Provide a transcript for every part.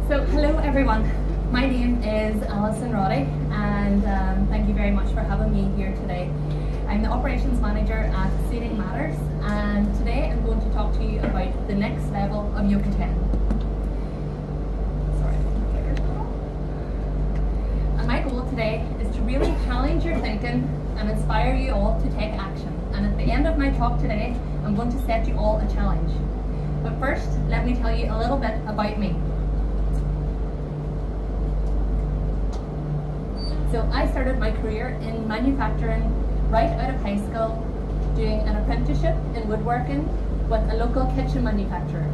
So hello everyone, my name is Alison Roddy and thank you very much for having me here today. I'm the Operations Manager at Seating Matters and today I'm going to talk to you about the next level of Yokoten. And my goal today is to really challenge your thinking and inspire you all to take action. And at the end of my talk today, I'm going to set you all a challenge. But first, let me tell you a little bit about me. So I started my career in manufacturing right out of high school, doing an apprenticeship in woodworking with a local kitchen manufacturer.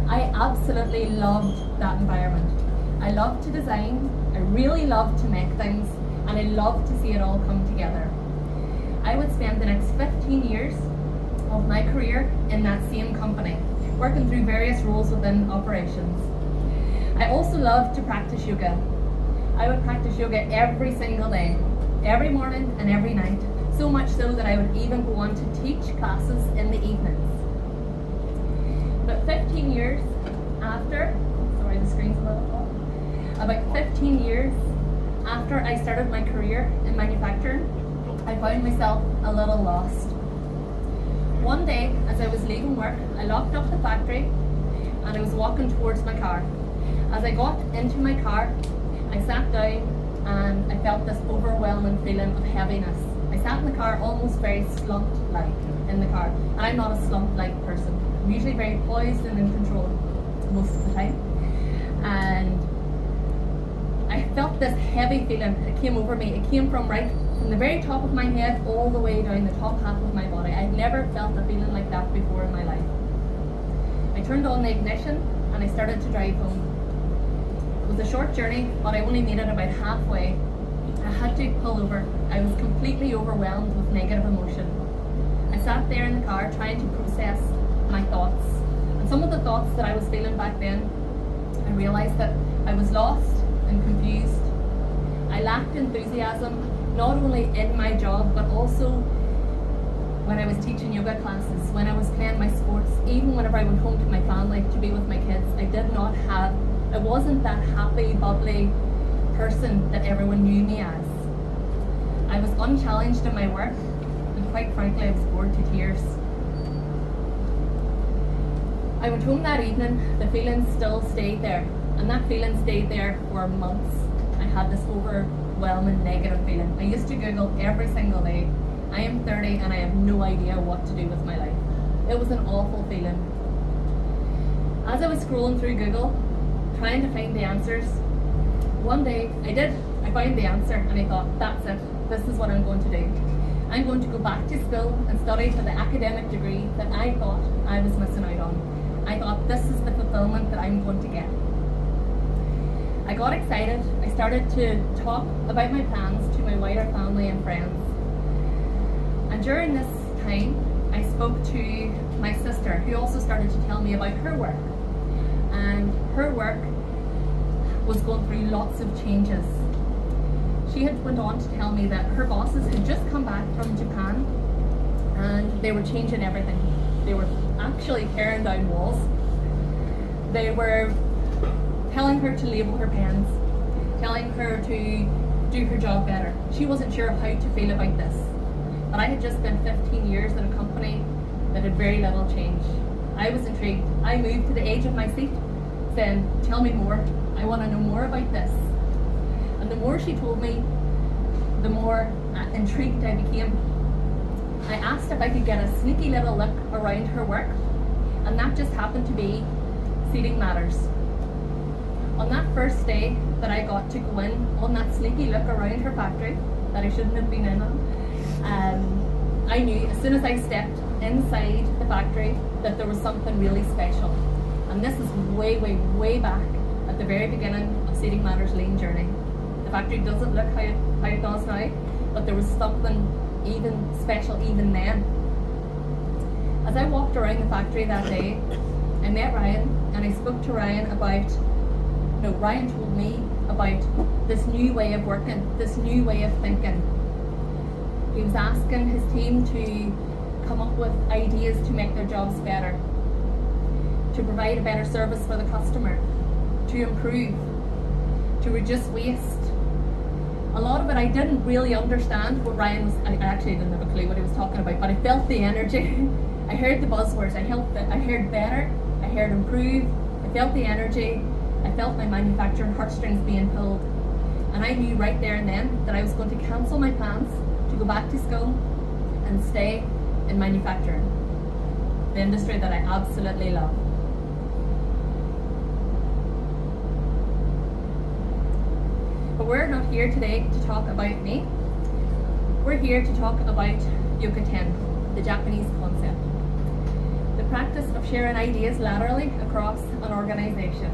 I absolutely loved that environment. I loved to design, I really loved to make things, and I loved to see it all come together. I would spend the next 15 years of my career in that same company, working through various roles within operations. I also loved to practice yoga. I would practice yoga every single day, every morning and every night, so much so that I would even go on to teach classes in the evenings. But 15 years after, sorry the screen's a little off, about 15 years after I started my career in manufacturing, I found myself a little lost. One day, as I was leaving work, I locked up the factory and I was walking towards my car. As I got into my car, I sat down and I felt this overwhelming feeling of heaviness. I sat in the car almost very slumped-like in the car, and I'm not a slump-like person. I'm usually very poised and in control most of the time. And I felt this heavy feeling that came over me. It came from the very top of my head all the way down the top half of my body. I'd never felt a feeling like that before in my life. I turned on the ignition and I started to drive home. It was a short journey, but I only made it about halfway. I had to pull over. I was completely overwhelmed with negative emotion. I sat there in the car trying to process my thoughts. And some of the thoughts that I was feeling back then, I realised that I was lost and confused. I lacked enthusiasm, not only in my job, but also when I was teaching yoga classes, when I was playing my sports, even whenever I went home to my family to be with my kids. I wasn't that happy, bubbly person that everyone knew me as. I was unchallenged in my work, and quite frankly, I was bored to tears. I went home that evening, the feeling still stayed there, and that feeling stayed there for months. I had this overwhelming negative feeling. I used to Google every single day. I am 30 and I have no idea what to do with my life. It was an awful feeling. As I was scrolling through Google, trying to find the answers, one day I found the answer and I thought, that's it, this is what I'm going to do. I'm going to go back to school and study for the academic degree that I thought I was missing out on. I thought this is the fulfillment that I'm going to get. I got excited. I started to talk about my plans to my wider family and friends. And during this time, I spoke to my sister, who also started to tell me about her work. And her work was going through lots of changes. She had went on to tell me that her bosses had just come back from Japan and they were changing everything. They were actually tearing down walls. They were telling her to label her pens, telling her to do her job better. She wasn't sure how to feel about this. But I had just spent 15 years in a company that had very little change. I was intrigued. I moved to the edge of my seat saying, tell me more. I want to know more about this. And the more she told me, the more intrigued I became. I asked if I could get a sneaky little look around her work, and that just happened to be Seating Matters. On that first day that I got to go in on that sneaky look around her factory that I shouldn't have been in on, I knew as soon as I stepped inside the factory that there was something really special. And this is way, way, way back at the very beginning of Seating Matters' lean journey. The factory doesn't look how it does now, but there was something even special even then. As I walked around the factory that day, I met Ryan and I spoke to Ryan Ryan told me about this new way of working, this new way of thinking. He was asking his team to come up with ideas to make their jobs better, to provide a better service for the customer, to to improve, to reduce waste. A lot of it I didn't really understand what Ryan was, I actually didn't have a clue what he was talking about, but I felt the energy. I heard the buzzwords, I heard better, I heard improve, I felt the energy, I felt my manufacturing heartstrings being pulled. And I knew right there and then that I was going to cancel my plans to go back to school and stay in manufacturing, the industry that I absolutely love. But we're not here today to talk about me. We're here to talk about Yokoten, the Japanese concept. The practice of sharing ideas laterally across an organization.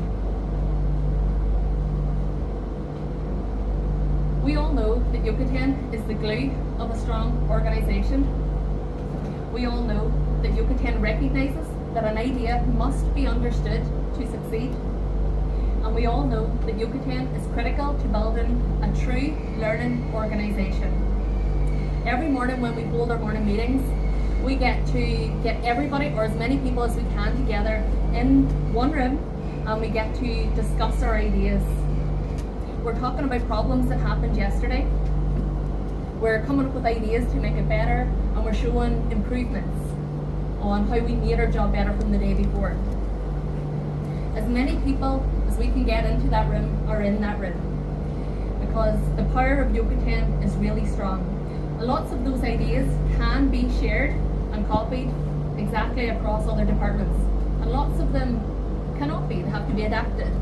We all know that Yokoten is the glue of a strong organization. We all know that Yokoten recognizes that an idea must be understood to succeed. And we all know that Yokoten is critical to building a true learning organisation. Every morning when we hold our morning meetings, we get to get everybody, or as many people as we can, together in one room, and we get to discuss our ideas. We're talking about problems that happened yesterday. We're coming up with ideas to make it better, and we're showing improvements on how we made our job better from the day before. As many people as we can get into that room are in that room, because the power of Yokoten is really strong. And lots of those ideas can be shared and copied exactly across other departments, and lots of them cannot be, they have to be adapted.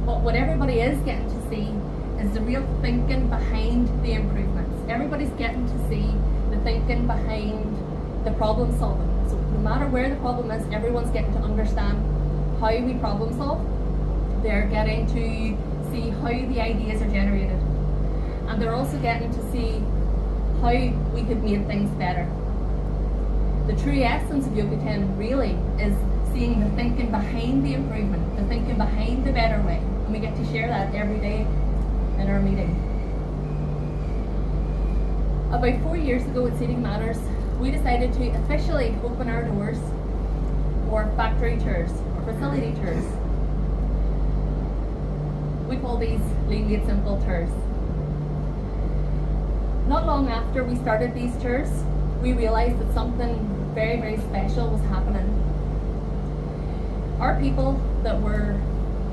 But what everybody is getting to see is the real thinking behind the improvements. Everybody's getting to see the thinking behind the problem solving. So no matter where the problem is, everyone's getting to understand how we problem solve. They're getting to see how the ideas are generated. And they're also getting to see how we could make things better. The true essence of Yokoten really is seeing the thinking behind the improvement, the thinking behind the better way. And we get to share that every day in our meeting. About 4 years ago at Seating Matters, we decided to officially open our doors for factory tours, or facility tours. We call these Lean Made Simple tours. Not long after we started these tours, we realized that something very, very special was happening. Our people that were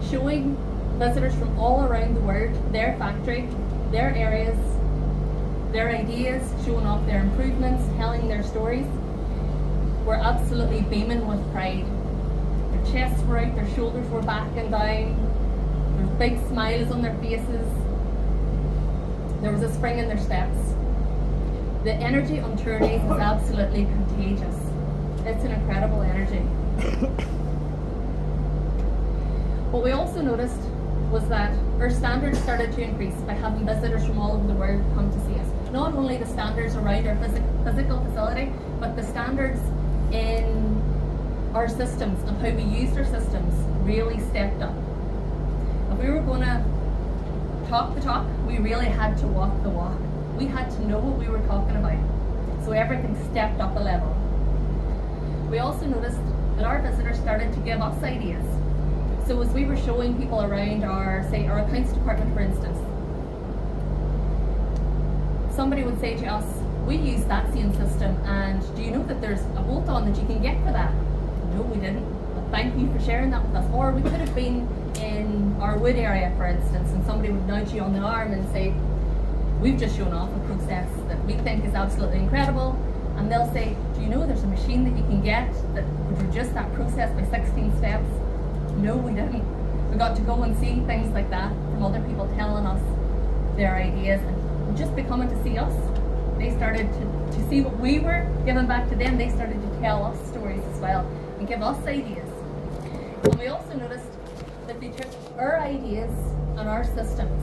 showing visitors from all around the world their factory, their areas, their ideas, showing off their improvements, telling their stories, were absolutely beaming with pride. Their chests were out, their shoulders were back and down, there was big smiles on their faces, there was a spring in their steps. The energy on tour days is absolutely contagious. It's an incredible energy. What we also noticed was that our standards started to increase by having visitors from all over the world come to see us. Not only the standards around our physical facility, but the standards in our systems and how we used our systems really stepped up. If we were going to talk the talk, we really had to walk the walk. We had to know what we were talking about. So everything stepped up a level. We also noticed that our visitors started to give us ideas. So as we were showing people around our accounts department, for instance, somebody would say to us, we use that same system, and do you know that there's a bolt-on that you can get for that? No, we didn't, but thank you for sharing that with us. Or we could have been in our wood area, for instance, and somebody would nudge you on the arm and say, we've just shown off a process that we think is absolutely incredible, and they'll say, do you know there's a machine that you can get that would reduce that process by 16 steps? No, we didn't. We got to go and see things like that from other people telling us their ideas, and just becoming to see us, they started to see what we were giving back to them. They started to tell us stories as well and give us ideas. And we also noticed that they took our ideas and our systems.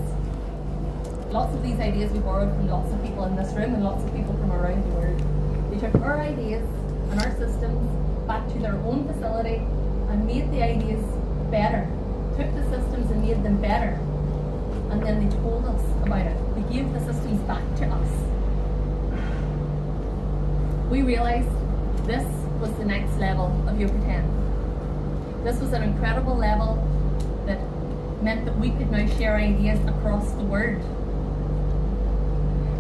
Lots of these ideas we borrowed from lots of people in this room and lots of people from around the world. They took our ideas and our systems back to their own facility and made the ideas better, took the systems and made them better, and then they told us about it. They gave the systems back to us. We realized this was the next level of Yokoten. This was an incredible level that meant that we could now share ideas across the world.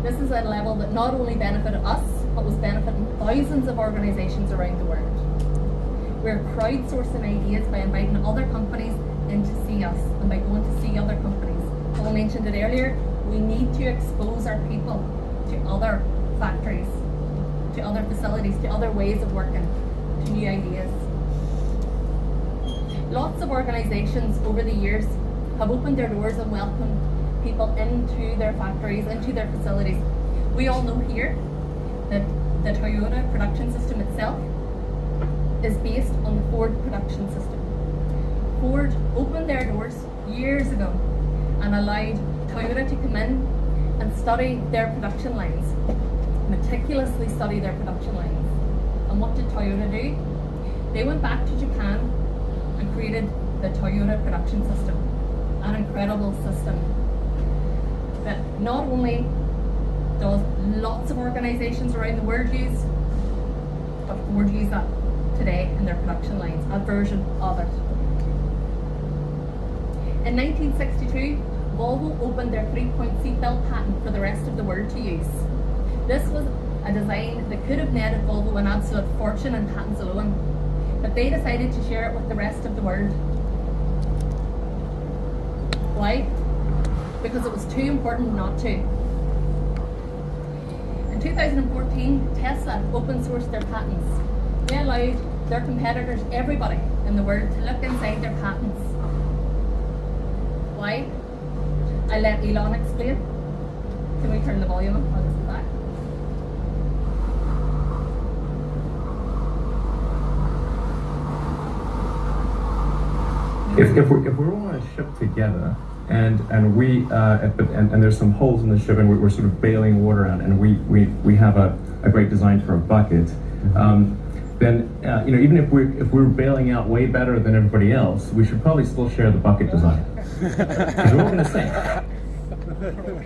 This is a level that not only benefited us, but was benefiting thousands of organisations around the world. We're crowdsourcing ideas by inviting other companies in to see us and by going to see other companies. Paul mentioned it earlier, we need to expose our people to other factories, to other facilities, to other ways of working, to new ideas. Lots of organisations over the years have opened their doors and welcomed people into their factories, into their facilities. We all know here that the Toyota production system itself is based on the Ford production system. Ford opened their doors years ago and allowed Toyota to come in and study their production lines, meticulously study their production lines. And what did Toyota do? They went back to Japan and created the Toyota production system, an incredible system that not only does lots of organisations around the world use, but Ford use that today in their production lines, a version of it. In 1962, Volvo opened their 3-point seatbelt patent for the rest of the world to use. This was a design that could have netted Volvo an absolute fortune in patents alone, but they decided to share it with the rest of the world. Why? Because it was too important not to. In 2014, Tesla open sourced their patents. They allowed their competitors, everybody in the world, to look inside their patents. Why? I let Elon explain. Can we turn the volume up? I'll just go back. If we're all on a ship together and there's some holes in the ship and we're sort of bailing water out and we have a great design for a bucket, then even if we're bailing out way better than everybody else, we should probably still share the bucket design. Because we're all going to sink.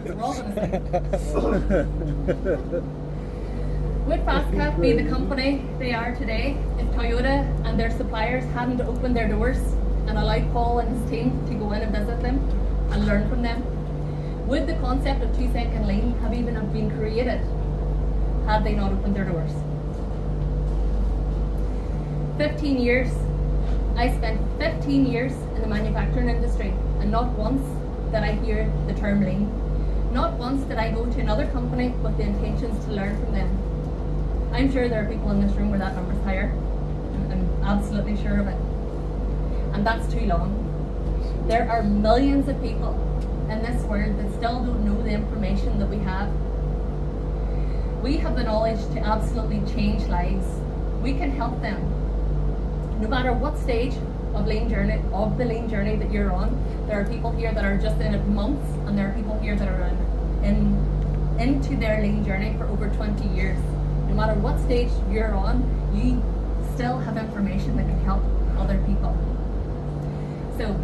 We're all going to sink. Would Fastcat be the company they are today if Toyota and their suppliers hadn't opened their doors and allowed Paul and his team to go in and visit them and learn from them? Would the concept of 2-second lean have even been created had they not opened their doors? 15 years. I spent 15 years in the manufacturing industry, and not once did I hear the term lean. Not once did I go to another company with the intentions to learn from them. I'm sure there are people in this room where that number's higher. I'm absolutely sure of it. And that's too long. There are millions of people in this world that still don't know the information that we have. We have the knowledge to absolutely change lives. We can help them. No matter what stage of the lean journey that you're on, there are people here that are just in it months, and there are people here that are into their lean journey for over 20 years. No matter what stage you're on, you still have information that can help other people. So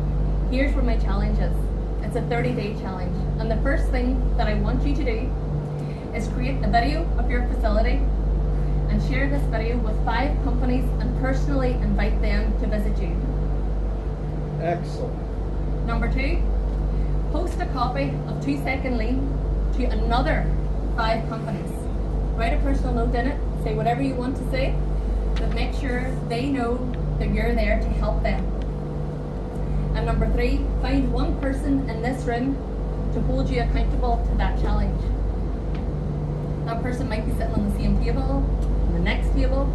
here's where my challenge is. It's a 30-day challenge, and the first thing that I want you to do is create a video of your facility and share this video with 5 companies and personally invite them to visit you. Excellent. Number 2, post a copy of 2-second lean to another 5 companies. Write a personal note in it, say whatever you want to say, but make sure they know that you're there to help them. And number 3, find one person in this room to hold you accountable to that challenge. That person might be sitting on the same table, on the next table,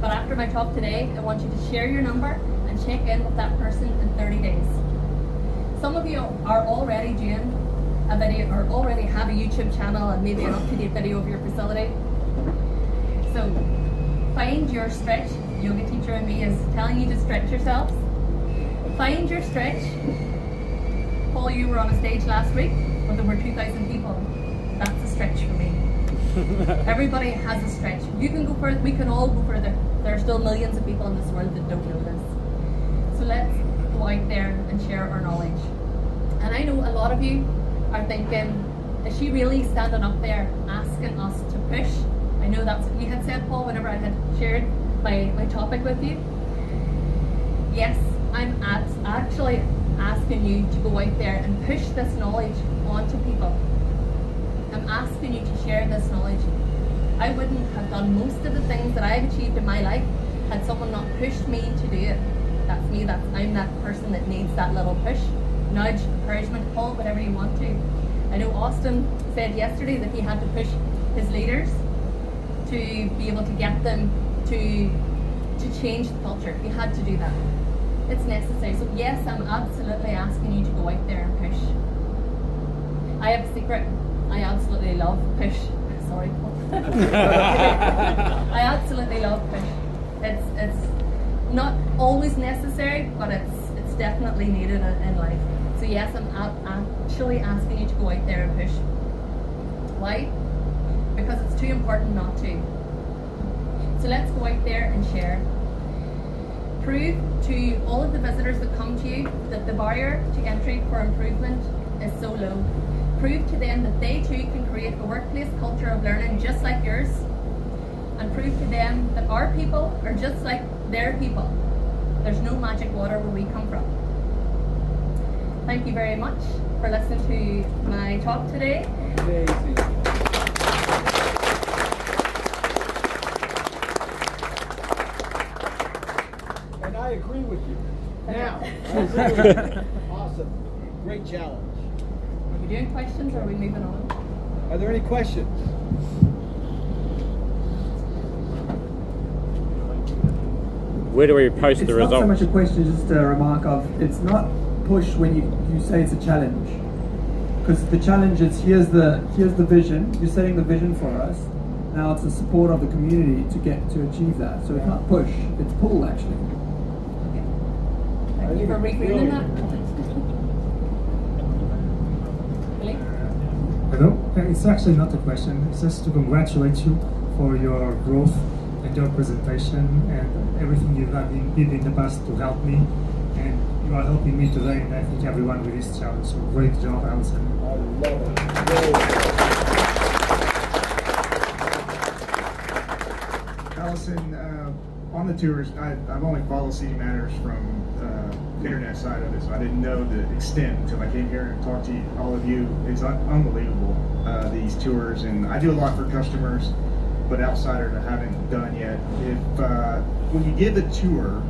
but after my talk today, I want you to share your number and check in with that person in 30 days. Some of you are already doing a video or already have a YouTube channel and maybe an up-to-date video of your facility. So find your stretch. Yoga teacher and me is telling you to stretch yourselves. Find your stretch. Paul, you were on a stage last week with over 2,000 people. That's a stretch for me. Everybody has a stretch. You can go further, we can all go further. There are still millions of people in this world that don't know this. So let's go out there and share our knowledge. And I know a lot of you are thinking, is she really standing up there asking us to push? I know that's what you had said, Paul, whenever I had shared my topic with you. Yes, I'm actually asking you to go out there and push this knowledge onto people. I'm asking you to share this knowledge. I wouldn't have done most of the things that I've achieved in my life had someone not pushed me to do it. That's me. I'm that person that needs that little push, nudge, encouragement, call it whatever you want to. I know Austin said yesterday that he had to push his leaders to be able to get them to change the culture. He had to do that. It's necessary. So yes, I'm absolutely asking you to go out there and push. I have a secret. I absolutely love push. Sorry, Paul. I absolutely love push. It's not always necessary, but it's definitely needed in life. So yes, I'm actually asking you to go out there and push. Why? Because it's too important not to. So let's go out there and share. Prove to all of the visitors that come to you that the barrier to entry for improvement is so low. Prove to them that they too can create a workplace culture of learning just like yours. And prove to them that our people are just like their people. There's no magic water where we come from. Thank you very much for listening to my talk today. Amazing. And I agree with you. Now, I agree with you. Awesome. Great challenge. Are we doing questions or are we moving on? Are there any questions? Where do we post It's the not so results? much a question, just a remark of, it's not push when you say it's a challenge. Because the challenge is, here's the vision, you're setting the vision for us. Now it's the support of the community to achieve that. So it's not push, it's pull actually. Thank you for reframing that. Billy? Hello, it's actually not a question, it's just to congratulate you for your growth and your presentation and everything you've done in the past to help me, and you are helping me today, and I think everyone with this challenge. So great job, Alison. I love it. Alison, on the tours, I've only followed City Matters from the internet side of it, so I didn't know the extent until I came here and talked to all of you. It's unbelievable, these tours, and I do a lot for customers, but outsiders I haven't done yet. If when you give a tour,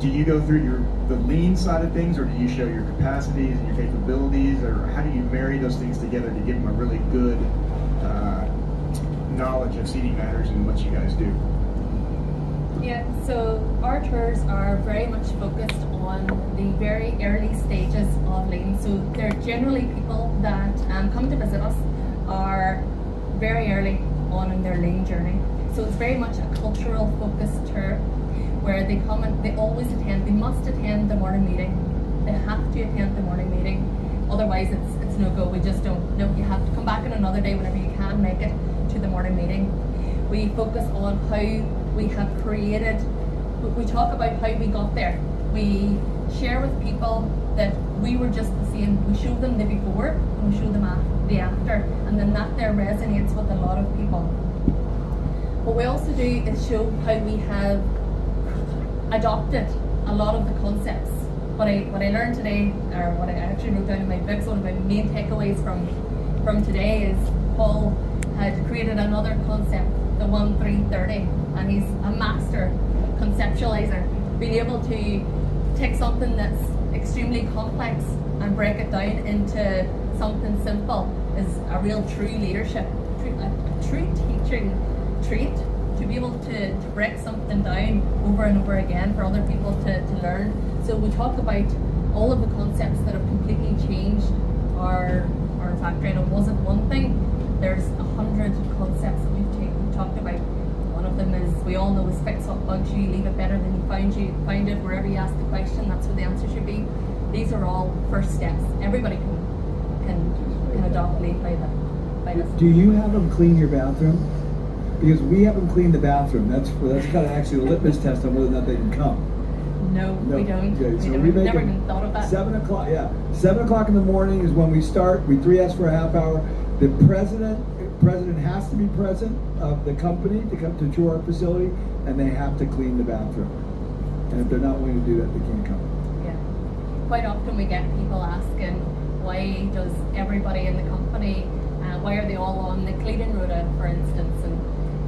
do you go through the lean side of things, or do you show your capacities and your capabilities, or how do you marry those things together to give them a really good knowledge of CD Matters and what you guys do? Yeah, so our tours are very much focused on the very early stages of lean. So they're generally people that come to visit us are very early on in their lean journey. So it's very much a cultural focused tour where they come and they always attend, they must attend the morning meeting. They have to attend the morning meeting. Otherwise it's no go. We just don't, no, you have to come back on another day whenever you can make it to the morning meeting. We focus on how we have created, we talk about how we got there. We share with people that we were just the same. We show them the before and we show them the after, and then that there resonates with a lot of people. What we also do is show how we have adopted a lot of the concepts. What I learned today, or what I actually wrote down in my book, so one of my main takeaways from today is Paul had created another concept, the 1-3-30, and he's a master conceptualizer, being able to take something that's extremely complex and break it down into something simple is a real true leadership, a true teaching trait, to be able to break something down over and over again for other people to learn. So we talk about all of the concepts that have completely changed our factory, and it wasn't one thing. There's 100 concepts that we've talked about. One of them is, we all know, is fix what bugs you, leave it better than you find it. Wherever you ask the question, that's what the answer should be. These are all first steps. Everybody can adopt lead by this. Do you have them clean your bathroom? Because we have them clean the bathroom. That's kind of actually a litmus test on whether or not they can come. No, we don't. Okay, so we make never it even thought of that. 7 o'clock, yeah. 7 o'clock in the morning is when we start. We 3S for a half hour. The president has to be present of the company to come to tour our facility, and they have to clean the bathroom. And if they're not willing to do that, they can't come. Yeah. quite often we get people asking, why does everybody in the company, why are they all on the cleaning rota, for instance?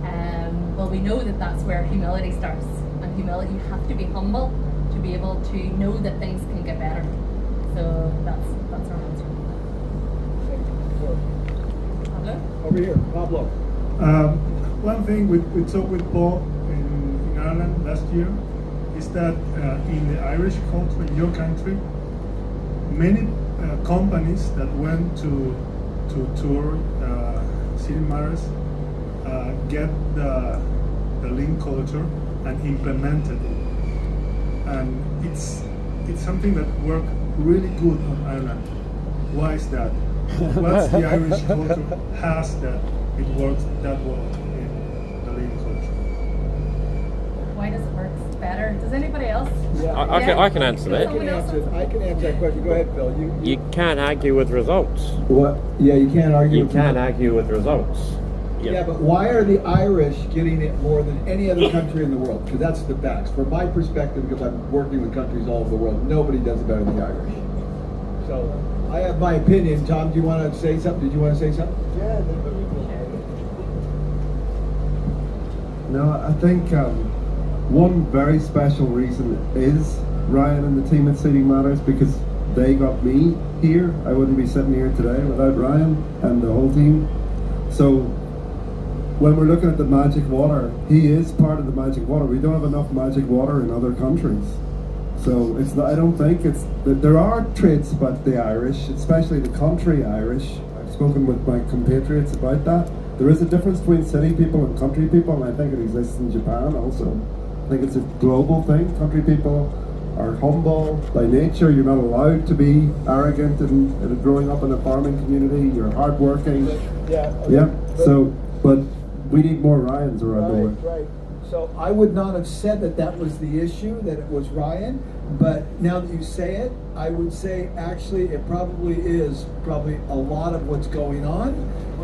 And well, we know that that's where humility starts. And humility, you have to be humble to be able to know that things can get better. So that's our answer. Pablo? Over here, Pablo. One thing we talked with Paul in Ireland last year is that in the Irish culture, in your country, many companies that went to tour City Matters get the lean culture and implemented it, and it's something that worked really good on Ireland. Why is that? What's the Irish culture has that it works that well in the lean culture? Why does it work better? Does anybody else? Yeah. I can answer that. I can answer that question. Go ahead, Phil. You can't argue with results. What? Yeah, you can't argue. You with can't that. argue with results. Yeah, but why are the Irish getting it more than any other country in the world? Because that's the facts. From my perspective, because I'm working with countries all over the world, nobody does it better than the Irish. So I have my opinion. Tom, do you want to say something? Did you want to say something? Yeah. No, I think one very special reason is Ryan and the team at Seating Matters, because they got me here. I wouldn't be sitting here today without Ryan and the whole team. So when we're looking at the magic water, he is part of the magic water. We don't have enough magic water in other countries. So it's not, I don't think it's, there are traits about the Irish, especially the country Irish. I've spoken with my compatriots about that. There is a difference between city people and country people, and I think it exists in Japan also. I think it's a global thing. Country people are humble by nature. You're not allowed to be arrogant and growing up in a farming community. You're hardworking. Yeah. Yeah. So, but we need more Ryans around the world. Right. So I would not have said that was the issue, that it was Ryan, but now that you say it, I would say actually it probably is a lot of what's going on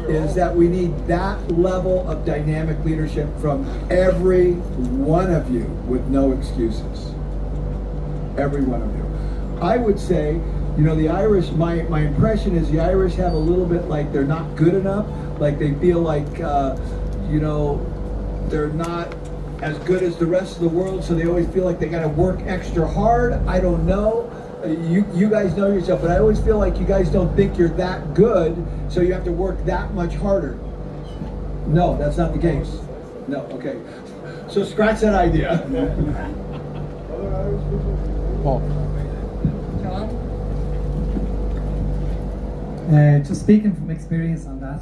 is that we need that level of dynamic leadership from every one of you with no excuses. Every one of you. I would say, the Irish, my impression is the Irish have a little bit like they're not good enough, like they feel like, they're not as good as the rest of the world, so they always feel like they got to work extra hard. I don't know. You guys know yourself, but I always feel like you guys don't think you're that good, so you have to work that much harder. No, that's not the case. No, okay. So scratch that idea. Paul. John? Just speaking from experience on that,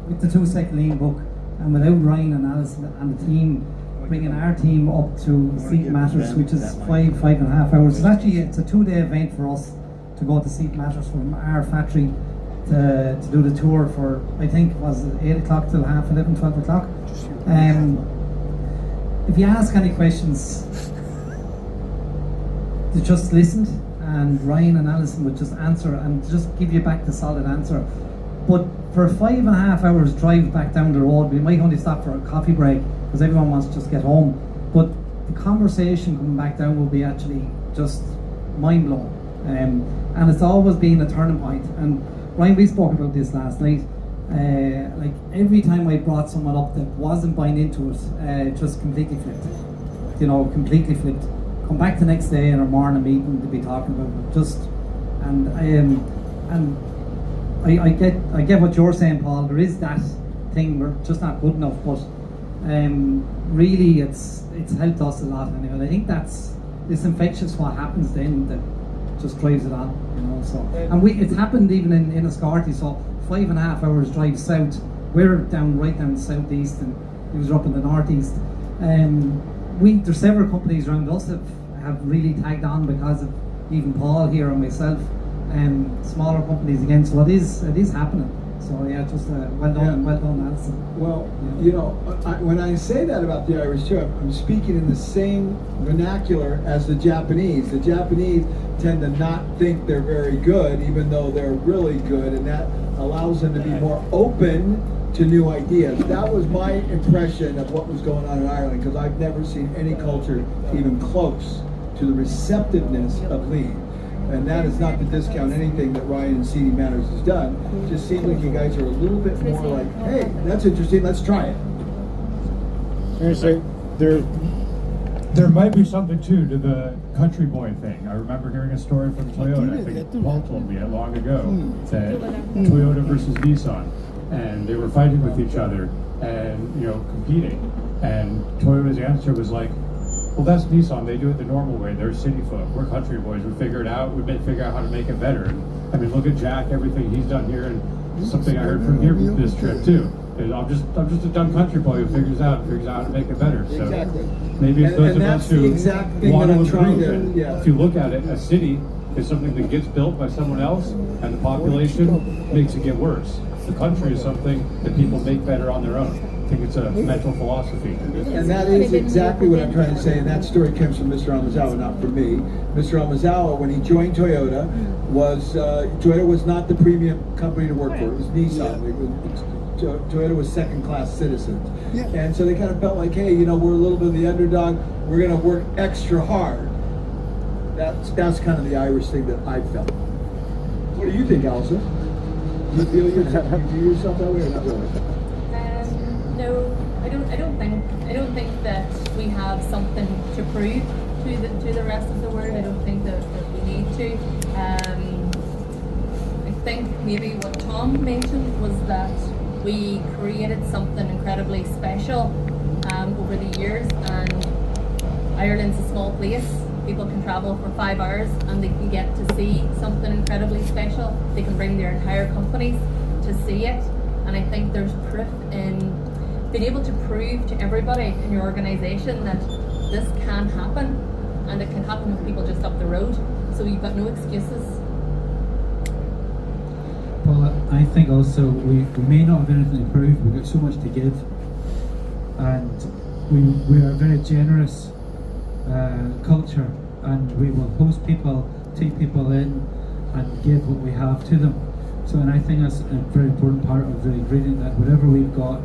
with the 2 Second Lean book, and without Ryan and Alison and the team bringing our team up to Seat Matters, which is 5.5 hours. It's a 2-day event for us to go to Seat Matters from our factory to do the tour for, I think, was it 8 o'clock till 11:30, 12 o'clock. If you ask any questions, they just listened, and Ryan and Alison would just answer and just give you back the solid answer. But for 5.5 hours drive back down the road, we might only stop for a coffee break because everyone wants to just get home. But the conversation coming back down will be actually just mind blowing. And it's always been a turning point. And Ryan, we spoke about this last night. Like every time I brought someone up that wasn't buying into it, just completely flipped. Completely flipped. Come back the next day in our morning meeting to be talking about it. I get what you're saying, Paul. There is that thing, we're just not good enough, but really it's helped us a lot anyway. I think it's infectious what happens then that just drives it on, so. And it's happened even in Escarty, so 5.5 hours drive south. We're right down the southeast, and he was up in the northeast. There's several companies around us that have really tagged on because of even Paul here and myself. Smaller companies again, so it is happening. So yeah, just well done, Alison. Well, when I say that about the Irish too, I'm speaking in the same vernacular as the Japanese. The Japanese tend to not think they're very good, even though they're really good, and that allows them to be more open to new ideas. That was my impression of what was going on in Ireland, because I've never seen any culture even close to the receptiveness of lead. And that is not to discount anything that Ryan and CD Matters has done. It just seems like you guys are a little bit more like, hey, that's interesting, let's try it. Seriously, there might be something too to the country boy thing. I remember hearing a story from Toyota. I think Paul told me it long ago that Toyota versus Nissan, and they were fighting with each other and competing. And Toyota's answer was like, well, that's Nissan. They do it the normal way. They're city folk. We're country boys. We figure it out. We figure out how to make it better. And, I mean, look at Jack. Everything he's done here, and something I heard from here this trip too. I'm just a dumb country boy who figures out how to make it better. So Exactly. maybe it's those And of us that's the who exact thing want that to I'm trying improve to- it. yeah. If you look at it, a city is something that gets built by someone else, and the population makes it get worse. The country is something that people make better on their own. I think it's a mental philosophy. And that is exactly what I'm trying to say, and that story comes from Mr. Amazawa, not from me. Mr. Amazawa, when he joined Toyota, Toyota was not the premium company to work for. It was Nissan. Toyota was second-class citizens. Yeah. And so they kind of felt like, hey, we're a little bit of the underdog. We're going to work extra hard. That's kind of the Irish thing that I felt. What do you think, Alison? Do you feel yourself that way or not really? No, I don't think that we have something to prove to the rest of the world. I don't think that we need to. I think maybe what Tom mentioned was that we created something incredibly special over the years, and Ireland's a small place. People can travel for 5 hours and they can get to see something incredibly special. They can bring their entire companies to see it, and I think there's proof in being able to prove to everybody in your organisation that this can happen, and it can happen with people just up the road. So you've got no excuses. Well, I think also we may not have anything to prove. We've got so much to give, and we are a very generous culture, and we will host people, take people in, and give what we have to them. So, and I think that's a very important part of the ingredient, that whatever we've got,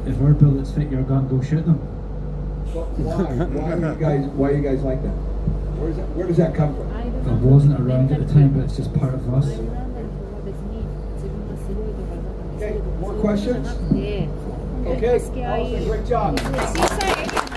if our bullets fit your gun, go shoot them. Why are you guys like that? Where does that come from? I wasn't around at the time, but it's just part of us. Okay, more questions? Sí. Okay, Es que hay... Alison, great job. Sí,